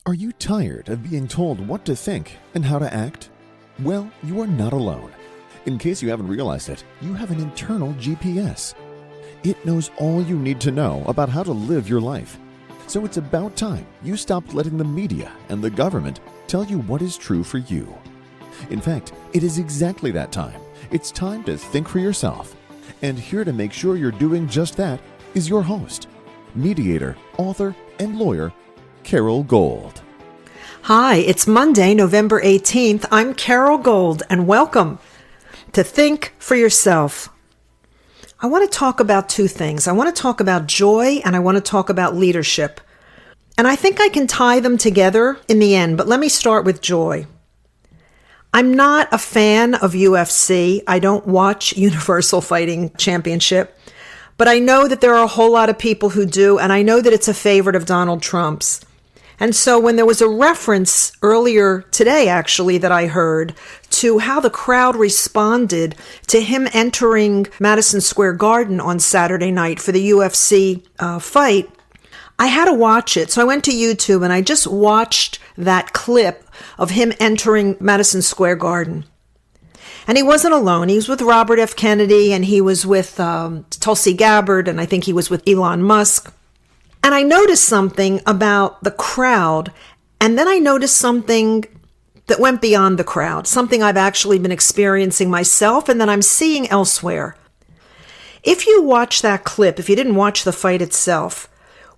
Are you tired of being told what to think and how to act? Well, you are not alone. In case you haven't realized it, you have an internal GPS. It knows all you need to know about how to live your life. So it's about time you stopped letting the media and the government tell you what is true for you. In fact, it is exactly that time. It's time to think for yourself. And here to make sure you're doing just that is your host, mediator, author, and lawyer, Carol Gold. Hi, it's Monday, November 18th. I'm Carol Gold, and welcome to Think for Yourself. I want to talk about two things. I want to talk about joy, and I want to talk about leadership. And I think I can tie them together in the end, but let me start with joy. I'm not a fan of UFC. I don't watch Universal Fighting Championship, but I know that there are a whole lot of people who do, and I know that it's a favorite of Donald Trump's. And so when there was a reference earlier today, actually, that I heard to how the crowd responded to him entering Madison Square Garden on Saturday night for the UFC fight, I had to watch it. So I went to YouTube and I just watched that clip of him entering Madison Square Garden. And he wasn't alone. He was with Robert F. Kennedy, and he was with Tulsi Gabbard, and I think he was with Elon Musk. And I noticed something about the crowd, and then I noticed something that went beyond the crowd, something I've actually been experiencing myself and that I'm seeing elsewhere. If you watch that clip, if you didn't watch the fight itself,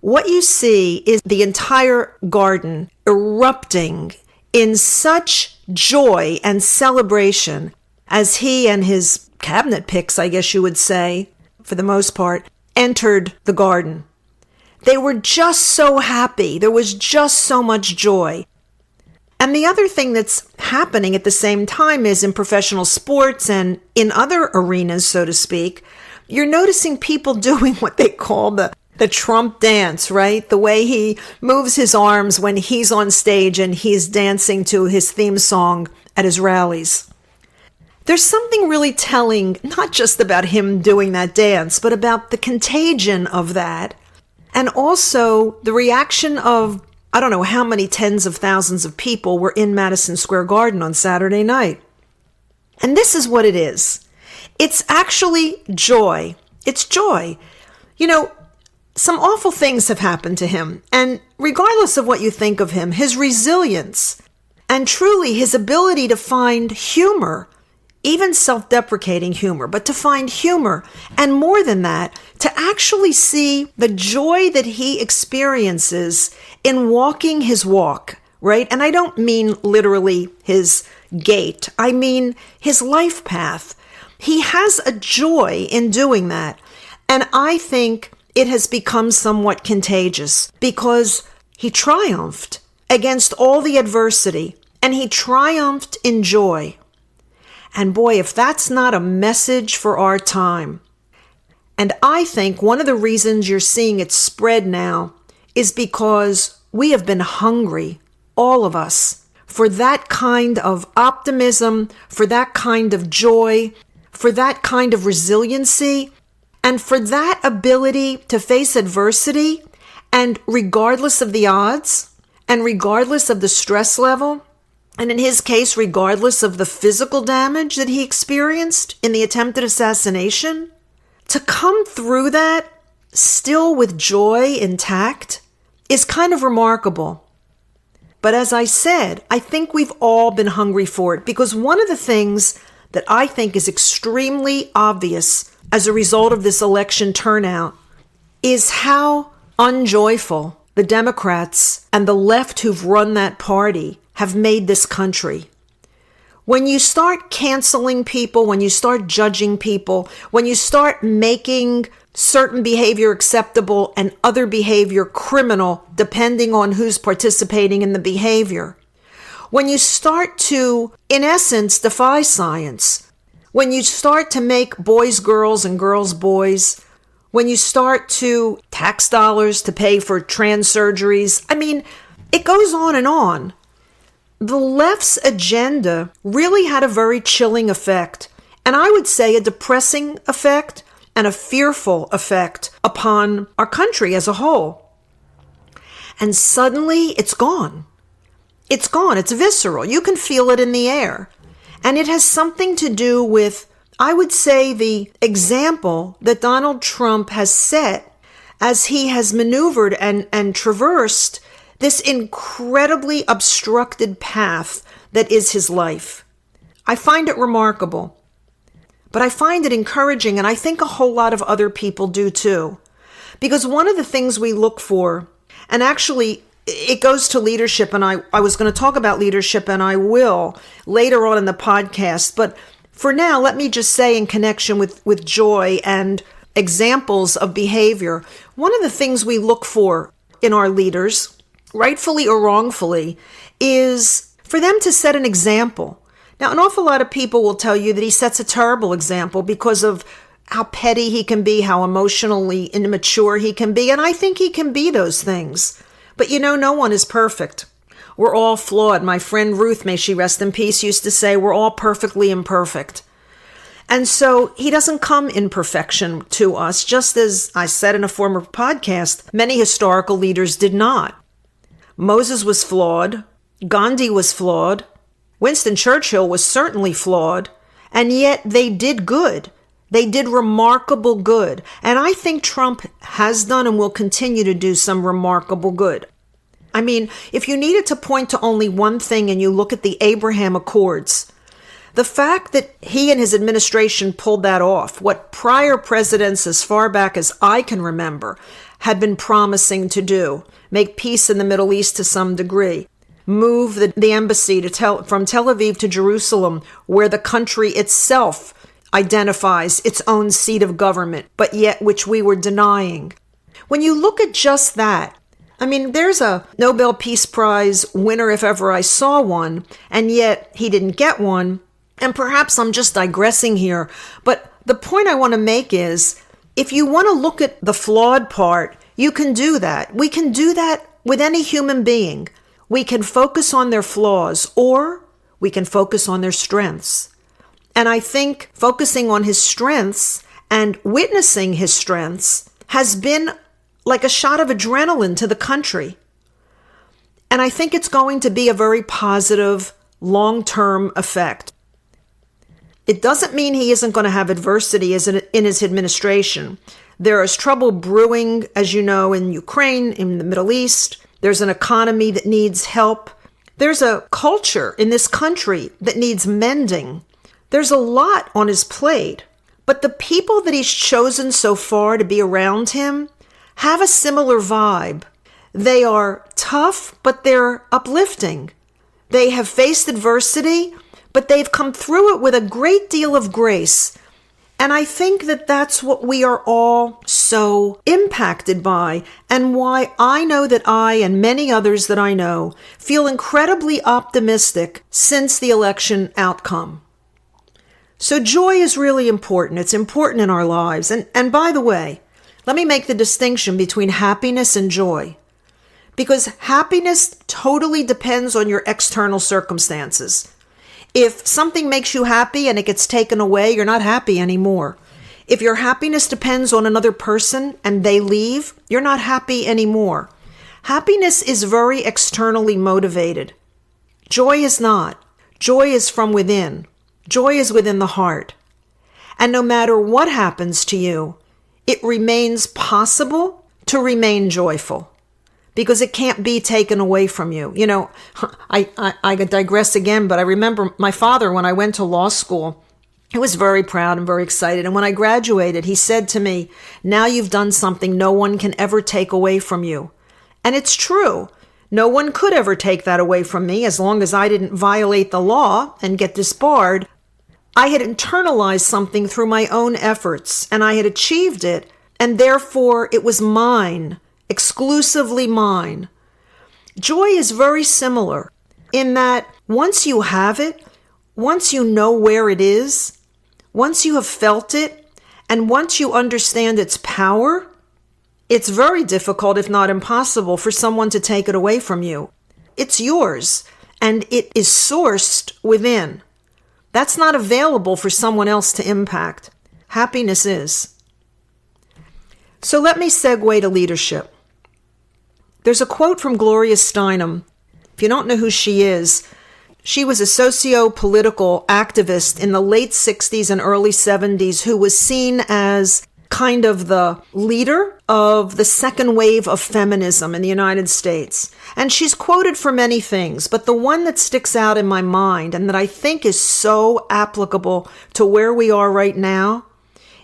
what you see is the entire garden erupting in such joy and celebration as he and his cabinet picks, I guess you would say, for the most part, entered the garden. They were just so happy. There was just so much joy. And the other thing that's happening at the same time is in professional sports and in other arenas, so to speak, you're noticing people doing what they call the Trump dance, right? The way he moves his arms when he's on stage and he's dancing to his theme song at his rallies. There's something really telling, not just about him doing that dance, but about the contagion of that. And also the reaction of, I don't know how many tens of thousands of people were in Madison Square Garden on Saturday night. And this is what it is. It's actually joy. It's joy. You know, some awful things have happened to him. And regardless of what you think of him, his resilience and truly his ability to find humor, even self-deprecating humor, but to find humor, and more than that, to actually see the joy that he experiences in walking his walk, right? And I don't mean literally his gait. I mean his life path. He has a joy in doing that. And I think it has become somewhat contagious because he triumphed against all the adversity, and he triumphed in joy. And boy, if that's not a message for our time. And I think one of the reasons you're seeing it spread now is because we have been hungry, all of us, for that kind of optimism, for that kind of joy, for that kind of resiliency, and for that ability to face adversity, and regardless of the odds, and regardless of the stress level, and in his case, regardless of the physical damage that he experienced in the attempted assassination, to come through that still with joy intact is kind of remarkable. But as I said, I think we've all been hungry for it, because one of the things that I think is extremely obvious as a result of this election turnout is how unjoyful the Democrats and the left who've run that party have made this country. When you start canceling people, when you start judging people, when you start making certain behavior acceptable and other behavior criminal, depending on who's participating in the behavior, when you start to, in essence, defy science, when you start to make boys girls and girls boys, when you start to tax dollars to pay for trans surgeries, I mean, it goes on and on. The left's agenda really had a very chilling effect, and I would say a depressing effect and a fearful effect upon our country as a whole. And suddenly it's gone. it's gone. It's visceral. You can feel it in the air. And it has something to do with, I would say, the example that Donald Trump has set as he has maneuvered and traversed this incredibly obstructed path that is his life. I find it remarkable, but I find it encouraging, and I think a whole lot of other people do too. Because one of the things we look for, and actually it goes to leadership, and I was going to talk about leadership, and I will later on in the podcast, but for now, let me just say in connection with joy and examples of behavior, one of the things we look for in our leaders, rightfully or wrongfully, is for them to set an example. Now, an awful lot of people will tell you that he sets a terrible example because of how petty he can be, how emotionally immature he can be, and I think he can be those things. But no one is perfect. We're all flawed. My friend Ruth, may she rest in peace, used to say, we're all perfectly imperfect. And so he doesn't come in perfection to us, just as I said in a former podcast, many historical leaders did not. Moses was flawed. Gandhi was flawed. Winston Churchill was certainly flawed. And yet they did good. They did remarkable good. And I think Trump has done and will continue to do some remarkable good. I mean, if you needed to point to only one thing and you look at the Abraham Accords, the fact that he and his administration pulled that off, what prior presidents as far back as I can remember had been promising to do, make peace in the Middle East to some degree, move the embassy from Tel Aviv to Jerusalem, where the country itself identifies its own seat of government, but yet which we were denying. When you look at just that, I mean, there's a Nobel Peace Prize winner, if ever I saw one, and yet he didn't get one. And perhaps I'm just digressing here, but the point I want to make is, if you want to look at the flawed part, you can do that. We can do that with any human being. We can focus on their flaws, or we can focus on their strengths. And I think focusing on his strengths and witnessing his strengths has been like a shot of adrenaline to the country. And I think it's going to be a very positive long-term effect. It doesn't mean he isn't going to have adversity in his administration. There is trouble brewing, as you know, in Ukraine, in the Middle East. There's an economy that needs help. There's a culture in this country that needs mending. There's a lot on his plate. But the people that he's chosen so far to be around him have a similar vibe. They are tough, but they're uplifting. They have faced adversity, but they've come through it with a great deal of grace. And I think that that's what we are all so impacted by, and why I know that I and many others that I know feel incredibly optimistic since the election outcome. So joy is really important. It's important in our lives. And by the way, let me make the distinction between happiness and joy. Because happiness totally depends on your external circumstances. If something makes you happy and it gets taken away, you're not happy anymore. If your happiness depends on another person and they leave, you're not happy anymore. Happiness is very externally motivated. Joy is not. Joy is from within. Joy is within the heart. And no matter what happens to you, it remains possible to remain joyful, because it can't be taken away from you. You know, I digress again, but I remember my father, when I went to law school, he was very proud and very excited. And when I graduated, he said to me, now you've done something no one can ever take away from you. And it's true. No one could ever take that away from me as long as I didn't violate the law and get disbarred. I had internalized something through my own efforts, and I had achieved it, and therefore it was mine. Exclusively mine. Joy is very similar in that once you have it, once you know where it is, once you have felt it, and once you understand its power, it's very difficult, if not impossible, for someone to take it away from you. It's yours, and it is sourced within. That's not available for someone else to impact. Happiness is. So let me segue to leadership. There's a quote from Gloria Steinem If you don't know who she is, she was a socio-political activist in the late 60s and early 70s who was seen as kind of the leader of the second wave of feminism in the United States. And she's quoted for many things, but the one that sticks out in my mind and that I think is so applicable to where we are right now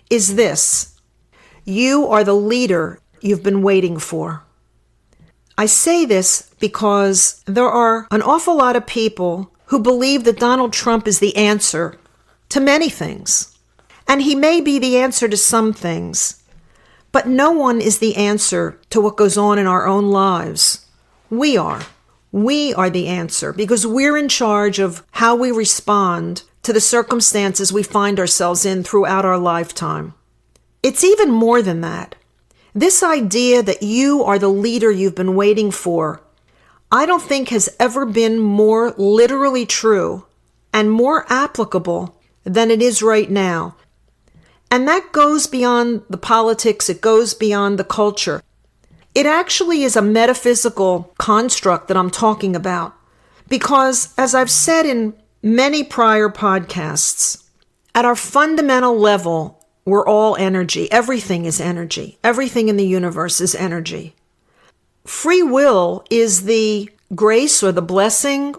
is this: you are the leader you've been waiting for. I say this because there are an awful lot of people who believe that Donald Trump is the answer to many things. And he may be the answer to some things, but no one is the answer to what goes on in our own lives. We are. We are the answer because we're in charge of how we respond to the circumstances we find ourselves in throughout our lifetime. It's even more than that. This idea that you are the leader you've been waiting for, I don't think has ever been more literally true and more applicable than it is right now. And that goes beyond the politics, it goes beyond the culture. It actually is a metaphysical construct that I'm talking about. Because, as I've said in many prior podcasts, at our fundamental level, we're all energy. Everything is energy. Everything in the universe is energy. Free will is the grace or the blessing,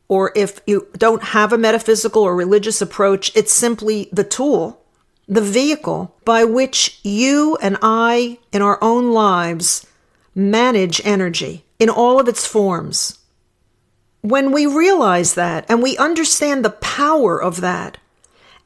or if you don't have a metaphysical or religious approach, it's simply the tool, the vehicle by which you and I in our own lives manage energy in all of its forms. When we realize that and we understand the power of that,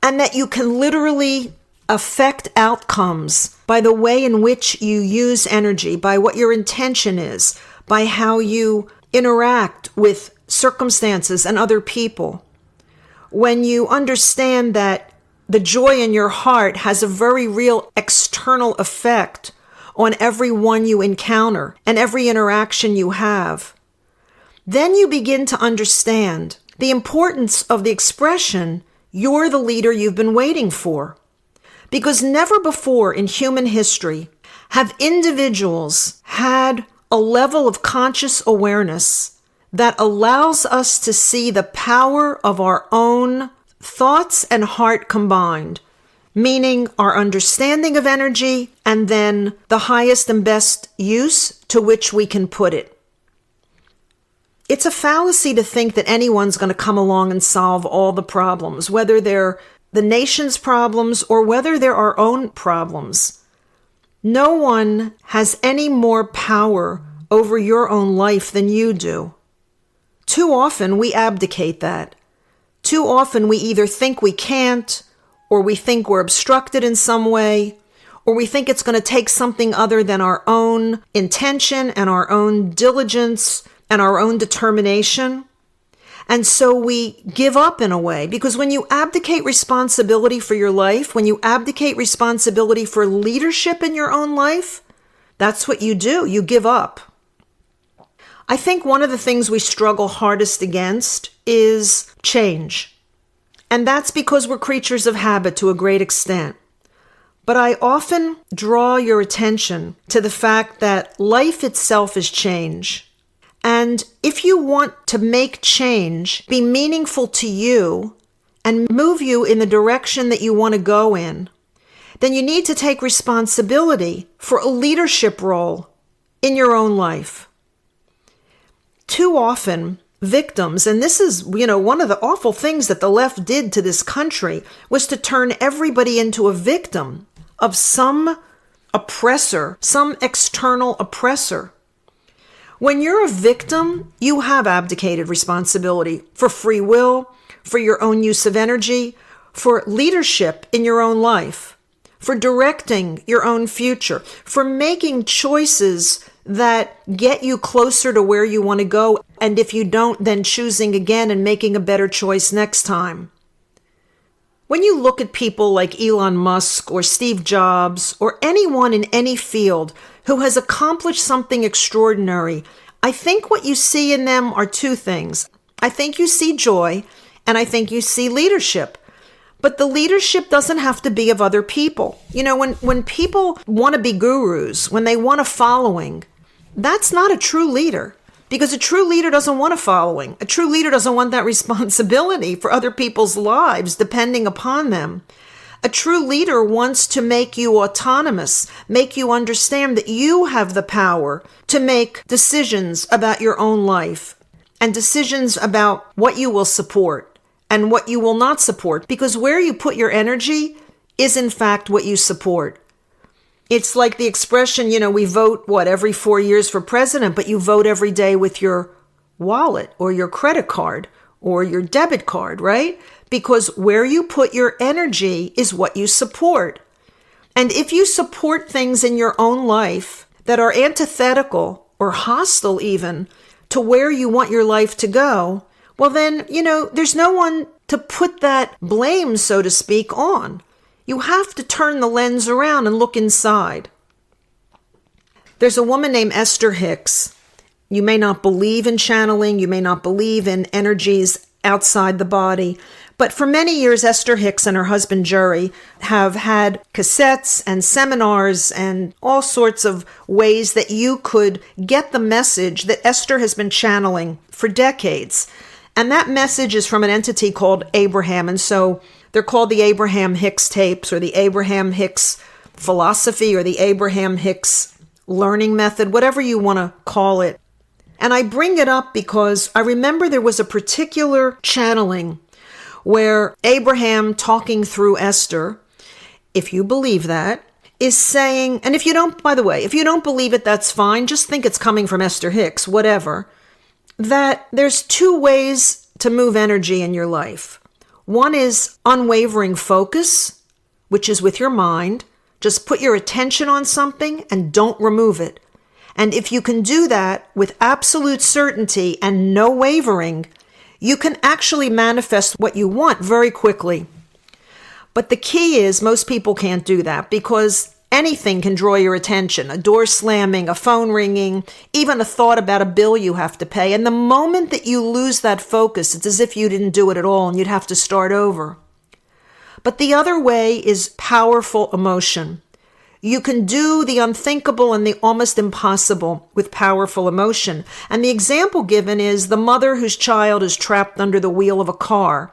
and that you can literally affect outcomes by the way in which you use energy, by what your intention is, by how you interact with circumstances and other people, when you understand that the joy in your heart has a very real external effect on everyone you encounter and every interaction you have, then you begin to understand the importance of the expression, "You're the leader you've been waiting for." Because never before in human history have individuals had a level of conscious awareness that allows us to see the power of our own thoughts and heart combined, meaning our understanding of energy and then the highest and best use to which we can put it. It's a fallacy to think that anyone's going to come along and solve all the problems, whether they're the nation's problems or whether they're our own problems. No one has any more power over your own life than you do. Too often we abdicate that. Too often we either think we can't, or we think we're obstructed in some way, or we think it's going to take something other than our own intention and our own diligence and our own determination. And so we give up in a way, because when you abdicate responsibility for your life, when you abdicate responsibility for leadership in your own life, that's what you do. You give up. I think one of the things we struggle hardest against is change. And that's because we're creatures of habit to a great extent. But I often draw your attention to the fact that life itself is change. And if you want to make change be meaningful to you and move you in the direction that you want to go in, then you need to take responsibility for a leadership role in your own life. Too often, victims, and this is, one of the awful things that the left did to this country, was to turn everybody into a victim of some oppressor, some external oppressor. When you're a victim, you have abdicated responsibility for free will, for your own use of energy, for leadership in your own life, for directing your own future, for making choices that get you closer to where you want to go. And if you don't, then choosing again and making a better choice next time. When you look at people like Elon Musk or Steve Jobs or anyone in any field who has accomplished something extraordinary, I think what you see in them are two things. I think you see joy, and I think you see leadership. But the leadership doesn't have to be of other people. When people want to be gurus, when they want a following, that's not a true leader. Because a true leader doesn't want a following. A true leader doesn't want that responsibility for other people's lives depending upon them. A true leader wants to make you autonomous, make you understand that you have the power to make decisions about your own life and decisions about what you will support and what you will not support. Because where you put your energy is in fact what you support. It's like the expression, we vote, every 4 years for president, but you vote every day with your wallet or your credit card or your debit card, right? Because where you put your energy is what you support. And if you support things in your own life that are antithetical or hostile even to where you want your life to go, well then, there's no one to put that blame, so to speak, on. You have to turn the lens around and look inside. There's a woman named Esther Hicks. You may not believe in channeling. You may not believe in energies outside the body. But for many years, Esther Hicks and her husband, Jerry, have had cassettes and seminars and all sorts of ways that you could get the message that Esther has been channeling for decades. And that message is from an entity called Abraham. And so they're called the Abraham Hicks tapes or the Abraham Hicks philosophy or the Abraham Hicks learning method, whatever you want to call it. And I bring it up because I remember there was a particular channeling where Abraham, talking through Esther, if you believe that, is saying, and if you don't, by the way, if you don't believe it, that's fine. Just think it's coming from Esther Hicks, whatever. That there's two ways to move energy in your life. One is unwavering focus, which is with your mind. Just put your attention on something and don't remove it. And if you can do that with absolute certainty and no wavering, you can actually manifest what you want very quickly. But the key is most people can't do that because anything can draw your attention. A door slamming, a phone ringing, even a thought about a bill you have to pay. And the moment that you lose that focus, it's as if you didn't do it at all and you'd have to start over. But the other way is powerful emotion. You can do the unthinkable and the almost impossible with powerful emotion. And the example given is the mother whose child is trapped under the wheel of a car.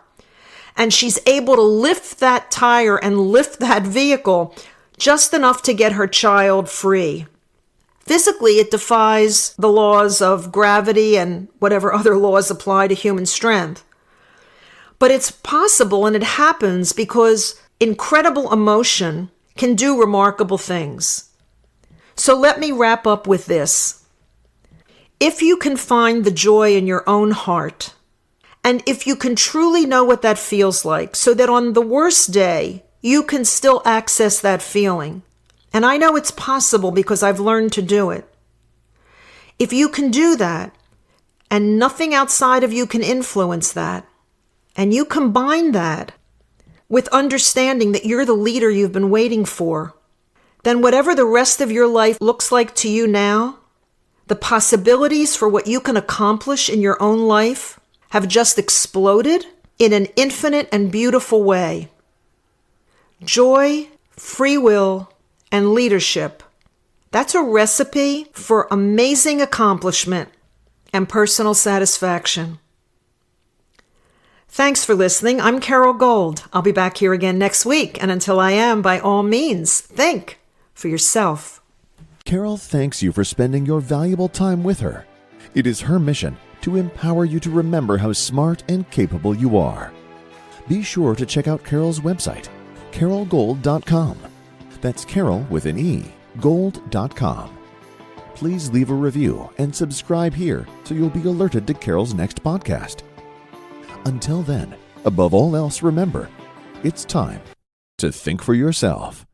And she's able to lift that tire and lift that vehicle just enough to get her child free. Physically, it defies the laws of gravity and whatever other laws apply to human strength. But it's possible and it happens because incredible emotion can do remarkable things. So let me wrap up with this. If you can find the joy in your own heart, and if you can truly know what that feels like, so that on the worst day, you can still access that feeling. And I know it's possible because I've learned to do it. If you can do that, and nothing outside of you can influence that, and you combine that with understanding that you're the leader you've been waiting for, then whatever the rest of your life looks like to you now, the possibilities for what you can accomplish in your own life have just exploded in an infinite and beautiful way. Joy, free will, and leadership. That's a recipe for amazing accomplishment and personal satisfaction. Thanks for listening. I'm Carol Gold. I'll be back here again next week. And until I am, by all means, think for yourself. Carol thanks you for spending your valuable time with her. It is her mission to empower you to remember how smart and capable you are. Be sure to check out Carol's website, carolgold.com. That's Carol with an E, gold.com. Please leave a review and subscribe here so you'll be alerted to Carol's next podcast. Until then, above all else, remember, it's time to think for yourself.